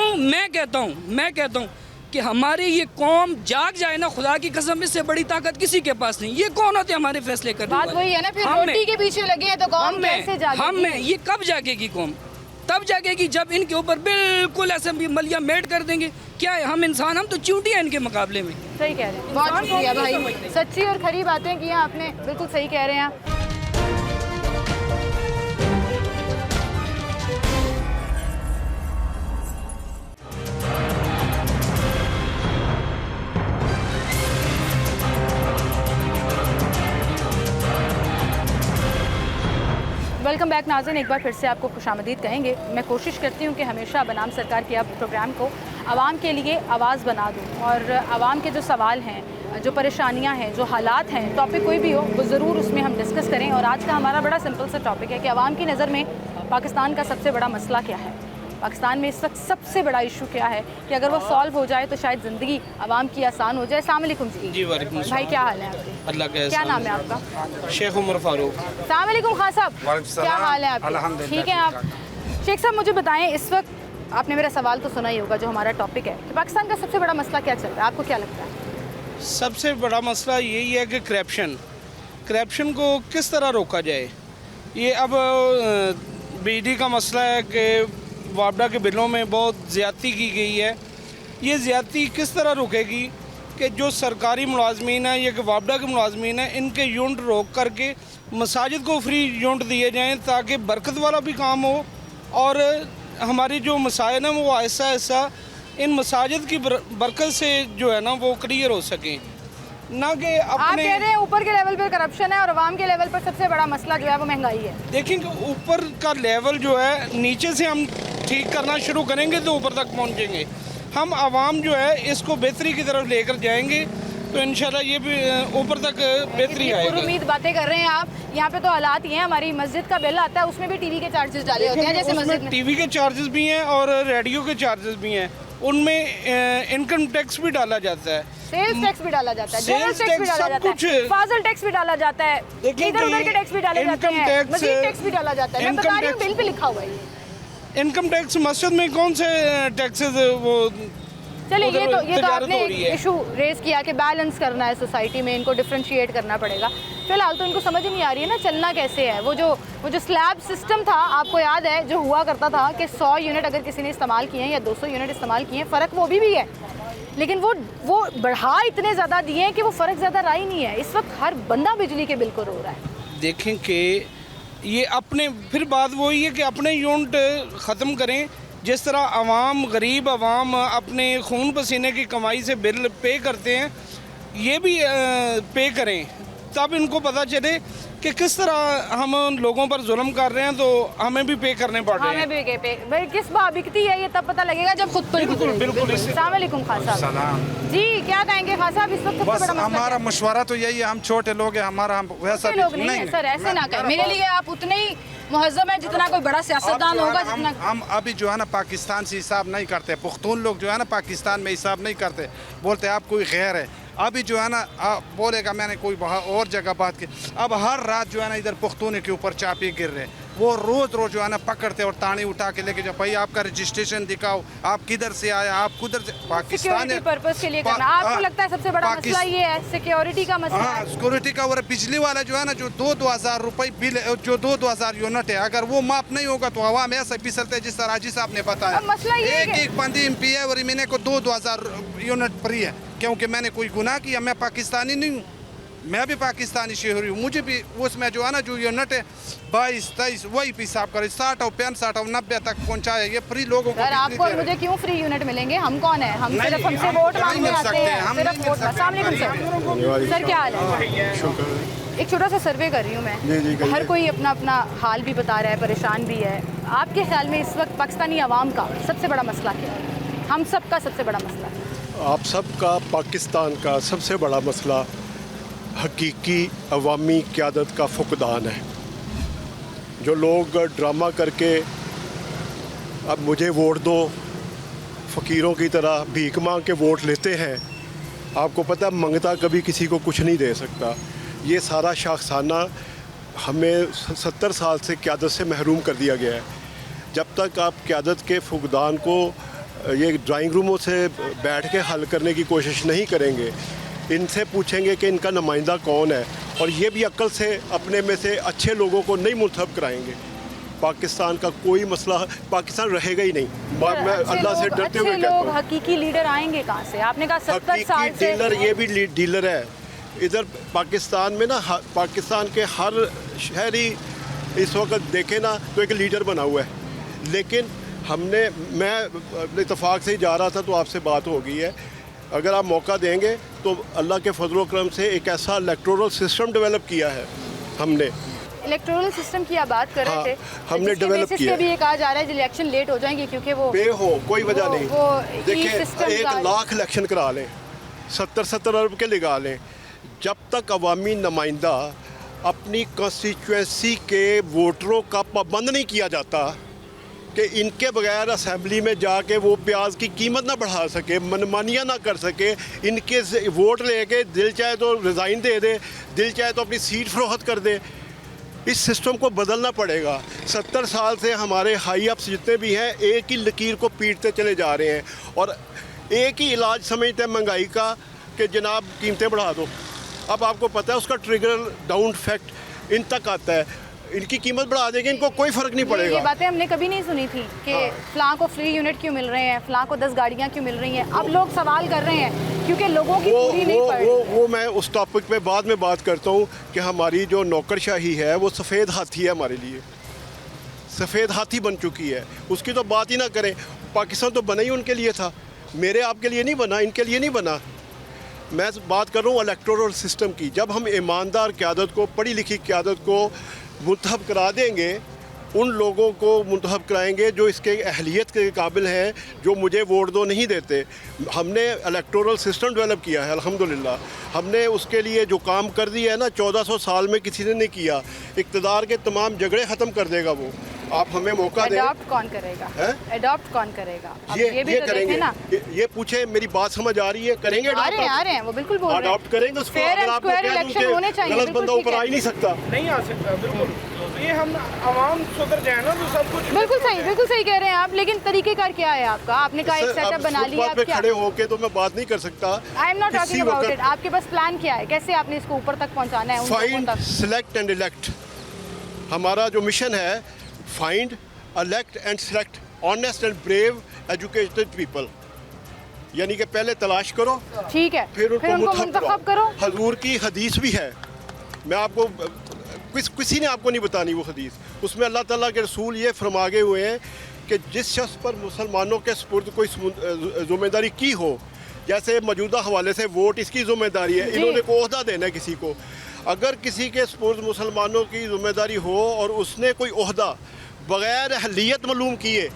हैं। हूँ कि हमारी ये कौम जाग जाए ना, खुदा की कसम इससे बड़ी ताकत किसी के पास नहीं। ये कौन होते हमारे फैसले करने बात वाले? वही है ना, फिर हम में। रोटी के पीछे लगे हैं तो कौम कैसे जागेगी? हम में ये कब जागेगी कौम? तब जागेगी जब इनके ऊपर बिल्कुल ऐसे भी मलिया मेट कर देंगे। क्या है, हम इंसान, हम तो चूंटी हैं इनके मुकाबले में। सही कह रहे हैं, बहुत शुक्रिया भाई, सच्ची और खरी बातें की हैं आपने, बिल्कुल सही कह रहे हैं आप। वेलकम बैक नाज़रीन, एक बार फिर से आपको खुशामदीद कहेंगे। मैं कोशिश करती हूँ कि हमेशा बनाम सरकार के अब प्रोग्राम को आवाम के लिए आवाज़ बना दूँ, और आवाम के जो सवाल हैं, जो परेशानियाँ हैं, जो हालात हैं, टॉपिक कोई भी हो वो ज़रूर उसमें हम डिस्कस करें। और आज का हमारा बड़ा सिंपल सा टॉपिक है कि आवाम की नज़र में पाकिस्तान का सबसे बड़ा मसला क्या है, पाकिस्तान में इस वक्त सबसे बड़ा इशू क्या है कि अगर वो सॉल्व हो जाए तो शायद ज़िंदगी आवाम की आसान हो जाए। अस्सलाम वालेकुम जी। वालेकुम भाई क्या हाल है आपके? अल्लाह के क्या नाम है आपका? शेख उमर फारूक। अस्सलाम वालेकुम खान साहब, क्या हाल है आपके? ठीक है आप शेख साहब, मुझे बताएं, इस वक्त आपने मेरा सवाल तो सुना ही होगा जो हमारा टॉपिक है कि पाकिस्तान का सबसे बड़ा मसला क्या चल रहा है, आपको क्या लगता है? सबसे बड़ा मसला यही है कि करप्शन को किस तरह रोका जाए। ये अब बिजली का मसला है कि वापडा के बिलों में बहुत ज़्यादती की गई है। ये ज़्यादती किस तरह रुकेगी कि जो सरकारी मुलाजमीन हैं या कि वापडा के मुलाजमीन हैं, इनके यूनिट रोक करके मसाजिद को फ्री यूनिट दिए जाएँ ताकि बरकत वाला भी काम हो और हमारी जो मसाइल हैं वो ऐसा इन मसाजिद की बरकत से जो है ना वो क्लियर हो सकें। ना कि आप अपने कह रहे हैं ऊपर के लेवल पर करप्शन है और आवाम के लेवल पर सबसे बड़ा मसला जो है वो महंगाई है। देखेंगे ऊपर का लेवल जो है नीचे से हम ठीक करना शुरू करेंगे तो ऊपर तक पहुंचेंगे। हम आवाम जो है इसको बेहतरी की तरफ लेकर जाएंगे तो इंशाल्लाह ये भी ऊपर तक बेहतरी आएगी। उम्मीद बातें कर रहे हैं आप। यहाँ पे तो हालात ये हैं, हमारी मस्जिद का बिल आता है उसमें भी टीवी के चार्जेस डाले होते हैं, जैसे मस्जिद में टीवी के चार्जेस भी हैं और रेडियो के चार्जेस भी हैं, उनमें इनकम टैक्स भी डाला जाता है, सेल्स टैक्स भी डाला जाता है, जनरल सेल्स टैक्स भी टैक्स, डाला सब जाता कुछ है, फाजल टैक्स भी डाला जाता है, देखिए इधर उधर के टैक्स भी डाले जाते इनकम हैं, टैक्स- मजीद टैक्स भी डाला जाता है। मैं बता रही हूँ बिल पे लिखा हुआ है ये। इनकम टैक्स मस्जिद में कौन से टैक्सेस वो चलिए उधर ये तो तजारत आपने हो रही है। इशू रेज किया कि बैलेंस करना है सोसाइटी में, इनको डिफरेंशिएट करना पड़ेगा। फिलहाल तो इनको समझ ही नहीं आ रही है ना चलना कैसे है। वो जो स्लैब सिस्टम था, आपको याद है जो हुआ करता था कि 100 यूनिट अगर किसी ने इस्तेमाल किए हैं या 200 यूनिट इस्तेमाल किए हैं, फ़र्क वो भी है, लेकिन वो बढ़ा इतने ज़्यादा दिए हैं कि वो फ़र्क ज़्यादा रहा ही नहीं है। इस वक्त हर बंदा बिजली के बिल को रो रहा है। देखें कि ये अपने फिर बात वही है कि अपने यूनिट ख़त्म करें। जिस तरह आवाम गरीब आवाम अपने खून पसीने की कमाई से बिल पे करते हैं, ये भी पे करें, तब इनको पता चले कि किस तरह हम लोगों पर जुल्म कर रहे हैं, तो हमें भी पे करने पड़ रहे हैं। हमें भी पे भाई किस भाव बिकती है ये तब पता लगेगा जब खुद पर बिल्कुल। अस्सलाम वालेकुम खान साहब जी, क्या कहेंगे खान साहब इस वक्त सबसे बस बड़ा मसला हमारा क्या मशवरा तो यही है, हम छोटे लोग हैं, हमारा हम वैसा है? लोग नहीं है सर, ऐसे ना करें। मेरे लिए आप उतने ही मुहज्जम है जितना कोई बड़ा सियासतदान होगा, जितना हम अभी जो है ना पाकिस्तान से हिसाब नहीं करते। पुख्तून लोग जो है ना पाकिस्तान में हिसाब नहीं करते, बोलते आप कोई गैर है। अभी जो है ना बोलेगा मैंने कोई और जगह बात की। अब हर रात जो है ना इधर पुख्तून के ऊपर चापी गिर रहे, वो रोज रोज जो है ना पकड़ते और तानी उठा के लेके जाओ, भाई आपका रजिस्ट्रेशन दिखाओ, आप किधर से आए, आप किधर से। पाकिस्तान सिक्योरिटी पर्पस के लिए करना आपको लगता है सबसे बड़ा मसला ये है, सिक्योरिटी का मसला हाँ, है। सिक्योरिटी का। और बिजली वाला जो है ना जो 2,000 रुपये बिल, जो 2,000 यूनिट है, अगर वो माफ नहीं होगा तो आवाम ऐसे फिसलते हैं जिस तरह राजी साहब ने बताया। अब मसला ये है कि- एक बंदी एमपी है और मैंने को 2,000 यूनिट फ्री है, क्योंकि मैंने कोई गुनाह किया। मैं पाकिस्तानी नहीं हूँ, मैं भी पाकिस्तानी शहरी हूँ, मुझे भी उसमें जो है ना जो यूनिट है 22, 23 वही हिसाब करे 60 और 65 और 90 तक पहुँचाया। ये फ्री लोगों को सर कितनी आपको और देर है? मुझे क्यों फ्री यूनिट मिलेंगे? हम कौन है? हम नहीं, सिर्फ हमसे हम वोट नहीं मांगने मिल आते सकते, हैं, हम सिर्फ नहीं मिल वोट। सकते। अस्सलाम वालेकुम सर, क्या हाल है? एक छोटा सा सर्वे कर रही हूँ मैं। हर कोई अपना अपना हाल भी बता रहा है, परेशान भी है। आपके ख्याल में इस वक्त पाकिस्तानी आवाम का सबसे बड़ा मसला क्या है? हम सब का सबसे बड़ा मसला है? आप सबका पाकिस्तान का सबसे बड़ा मसला हकीकी अवामी क़यादत का फुकदान है। जो लोग ड्रामा करके अब मुझे वोट दो, फ़कीरों की तरह भीख मांग के वोट लेते हैं, आपको पता है मंगता कभी किसी को कुछ नहीं दे सकता। ये सारा शाखसाना हमें 70 साल से क़यादत से महरूम कर दिया गया है। जब तक आप क़यादत के फुकदान को ये ड्राइंग रूमों से बैठ के हल करने की कोशिश नहीं करेंगे, इनसे पूछेंगे कि इनका नुमाइंदा कौन है, और ये भी अक्ल से अपने में से अच्छे लोगों को नहीं मुंतखब कराएंगे, पाकिस्तान का कोई मसला, पाकिस्तान रहेगा ही नहीं। मैं अल्लाह से डरते हुए कहता लोग हूँ, हकीकी लीडर आएंगे कहाँ से? आपने कहा 70 साल हकीकी से डीलर, ये भी डीलर है इधर पाकिस्तान में ना। पाकिस्तान के हर शहरी इस वक्त देखे ना तो एक लीडर बना हुआ है, लेकिन मैं इत्तेफाक से ही जा रहा था तो आपसे बात हो गई है। अगर आप मौका देंगे तो अल्लाह के फजल करम से एक ऐसा इलेक्टोरल सिस्टम डेवलप किया है हमने। इलेक्टोरल सिस्टम की आप बात कर हाँ, रहे थे, हमने जिसके डेवलप बेसिस किया पे भी ये कहा जा रहा है इलेक्शन लेट हो जाएंगे क्योंकि वो पे हो कोई वजह नहीं। वो देखिए सिस्टम 1 लाख इलेक्शन करा लें, 70 अरब के लगा लें, जब तक अवामी नुमाइंदा अपनी कॉन्स्टिट्यूंसी के वोटरों का पाबंद नहीं किया जाता कि इनके बगैर असम्बली में जाके वो प्याज की कीमत ना बढ़ा सके, मनमानियाँ ना कर सके, इनके वोट लेके दिल चाहे तो रिज़ाइन दे दे, दिल चाहे तो अपनी सीट फरोख्त कर दे, इस सिस्टम को बदलना पड़ेगा। 70 साल से हमारे हाई अप्स जितने भी हैं एक ही लकीर को पीटते चले जा रहे हैं और एक ही इलाज समझते हैं महंगाई का कि जनाब कीमतें बढ़ा दो। अब आपको पता है उसका ट्रिगर डाउन फैक्ट इन तक आता है, इनकी कीमत बढ़ा देंगे, इनको कोई फ़र्क नहीं ये पड़ेगा। बातें हमने कभी नहीं सुनी थी कि फ़लाँ को फ्री यूनिट क्यों मिल रहे हैं, फ़लाँ को 10 गाड़ियाँ क्यों मिल रही हैं। अब लोग सवाल कर रहे हैं क्योंकि लोगों की पूरी नहीं पड़ रही। वो मैं उस टॉपिक पे बाद में बात करता हूँ कि हमारी जो नौकरशाही है वो सफ़ेद हाथी है, हमारे लिए सफ़ेद हाथी बन चुकी है, उसकी तो बात ही ना करें। पाकिस्तान तो बना ही उनके लिए था, मेरे आपके लिए नहीं बना, इनके लिए नहीं बना। मैं बात कर रहा हूँ इलेक्टोरल सिस्टम की। जब हम ईमानदार क़यादत को, पढ़ी लिखी क़यादत को मुंतखब करा देंगे, उन लोगों को मुंतखब कराएंगे जो इसके अहलियत के काबिल हैं, जो मुझे वोट दो नहीं देते। हमने इलेक्टोरल सिस्टम डेवलप किया है अल्हम्दुलिल्लाह। हमने उसके लिए जो काम कर दिया है ना, 1400 साल में किसी ने नहीं किया। इक़्तिदार के तमाम झगड़े ख़त्म कर देगा वो। आप हमें मौका दें। अडॉप्ट कौन करेगा? एडॉप्ट कौन करेगा? ये भी तो करेंगे ना। ये पूछे, मेरी बात समझ आ रही है? करेंगे, आ रहे हैं वो बिल्कुल बोल रहे हैं। अडॉप्ट करेंगे उसको। फेयर अगर एंड आपको स्क्वायर कह दूं इलेक्शन होने चाहिए, गलत बंदा ऊपर आ ही नहीं सकता। नहीं आ सकता, बिल्कुल। ये हम आवाम सुधर जाए ना तो सब कुछ बिल्कुल सही कह रहे हैं आप। लेकिन तरीकेकार क्या है आपका? आपने कहा एक सेटअप बना लिया, पे खड़े होके तो मैं बात नहीं कर सकता। I am not talking about it. आपके पास प्लान क्या है? कैसे आपने इसको ऊपर तक पहुंचाना है? Find, select and elect. हमारा जो मिशन है, find, elect and select honest and brave educated people. यानी कि पहले तलाश करो, ठीक है, फिर उनको मुंतखब करो। हजूर की हदीस भी है, मैं आपको किसी ने आपको नहीं बतानी वो हदीस। उसमें अल्लाह ताला के रसूल ये फरमा गए हुए हैं कि जिस शख्स पर मुसलमानों के सुपुर्द कोई ज़िम्मेदारी की हो, जैसे मौजूदा हवाले से वोट इसकी ज़िम्मेदारी है, इन्होंने को ओहदा देना है किसी को। अगर किसी के सुपुर्द मुसलमानों की ज़िम्मेदारी हो और उसने कोई ओहदा बग़ैर अहलियत मालूम किए,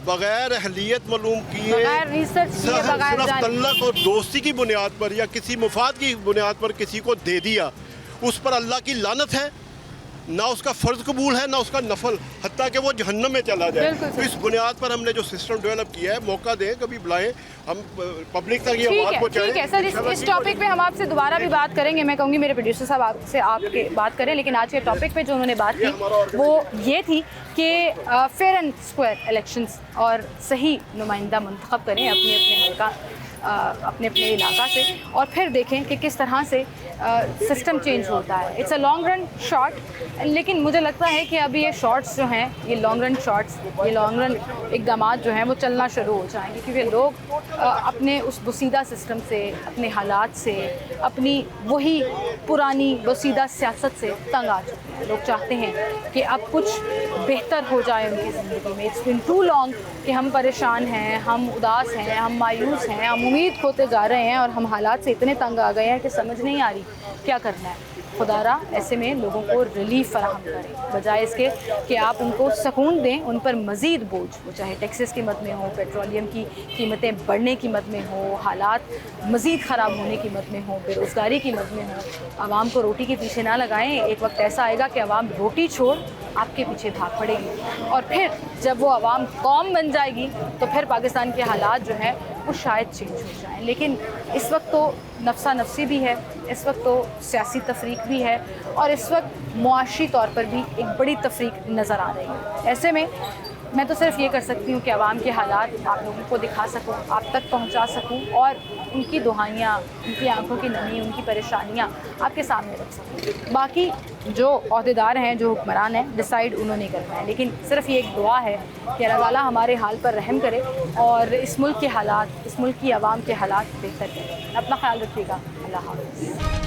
बगैर रिसर्च किए, बगैर सिर्फ तल्लक और दोस्ती की बुनियाद पर या किसी मुफाद की बुनियाद पर किसी को दे दिया, उस पर अल्लाह की लानत है। ना उसका फ़र्ज कबूल है, ना उसका नफल, हत्ता कि वो जहन्नम में चला जाए। तो इस बुनियाद पर हमने जो सिस्टम डेवलप किया है, मौका दें, कभी बुलाएं, हम पब्लिक तक ये आवाज़ पहुंचाएं। ठीक है सर, इस टॉपिक पे हम आपसे दोबारा भी बात करेंगे। मैं कहूँगी मेरे प्रोड्यूसर साहब आपसे आपके बात करें, लेकिन आज के टॉपिक पे जो उन्होंने बात की वो ये थी कि फेयर एंड स्क्वायर इलेक्शंस और सही नुमाइंदा मुंतखब करें अपने अपने हल्का, अपने अपने इलाका से, और फिर देखें कि किस तरह से सिस्टम चेंज होता है। It's a long run shot, लेकिन मुझे लगता है कि अभी ये शॉट्स जो हैं, ये लॉन्ग रन शॉट्स, ये लॉन्ग रन इक़दामात जो हैं वो चलना शुरू हो जाएंगे, क्योंकि लोग अपने उस बसीदा सिस्टम से, अपने हालात से, अपनी वही पुरानी बसीदा सियासत से तंग आ चुके हैं। लोग चाहते हैं कि अब कुछ बेहतर हो जाए उनकी ज़िंदगी में। इट्स बिन टू लॉन्ग कि हम परेशान हैं, हम उदास हैं, हम मायूस हैं, हम उम्मीद खोते जा रहे हैं, और हम हालात से इतने तंग आ गए हैं कि समझ नहीं आ रही क्या करना है। खुदारा ऐसे में लोगों को रिलीफ फराहम करें, बजाय इसके कि आप उनको सुकून दें, उन पर मज़ीद बोझ, वो चाहे टैक्सेस की मद में हो, पेट्रोलियम की कीमतें बढ़ने की मद में हो, हालात मज़ीद ख़राब होने की मद में हो, बेरोज़गारी की मद में हो। आवाम को रोटी के पीछे ना लगाएं। एक वक्त ऐसा आएगा कि आवाम रोटी छोड़ आपके पीछे भाग पड़ेगी, और फिर जब वो आवाम कौम बन जाएगी तो फिर पाकिस्तान के हालात जो हैं वो शायद चेंज हो जाएं। लेकिन इस वक्त तो नफ्सा नफसी भी है, इस वक्त तो सियासी तफरीक भी है, और इस वक्त मुआशी तौर पर भी एक बड़ी तफरीक नज़र आ रही है। ऐसे में मैं तो सिर्फ ये कर सकती हूँ कि आवाम के हालात आप लोगों को दिखा सकूँ, आप तक पहुँचा सकूँ, और उनकी दुहाइयाँ, उनकी आंखों की नमी, उनकी परेशानियाँ आपके सामने रख सकूँ। बाकी जो अहदेदार हैं, जो हुक्मरान हैं, डिसाइड उन्होंने करना है। लेकिन सिर्फ ये एक दुआ है कि अल्लाह ताला हमारे हाल पर रहम करे और इस मुल्क के हालात, इस मुल्क की आवाम के हालात बेहतर करें। अपना ख्याल रखिएगा। अल्लाह हाफ़िज़।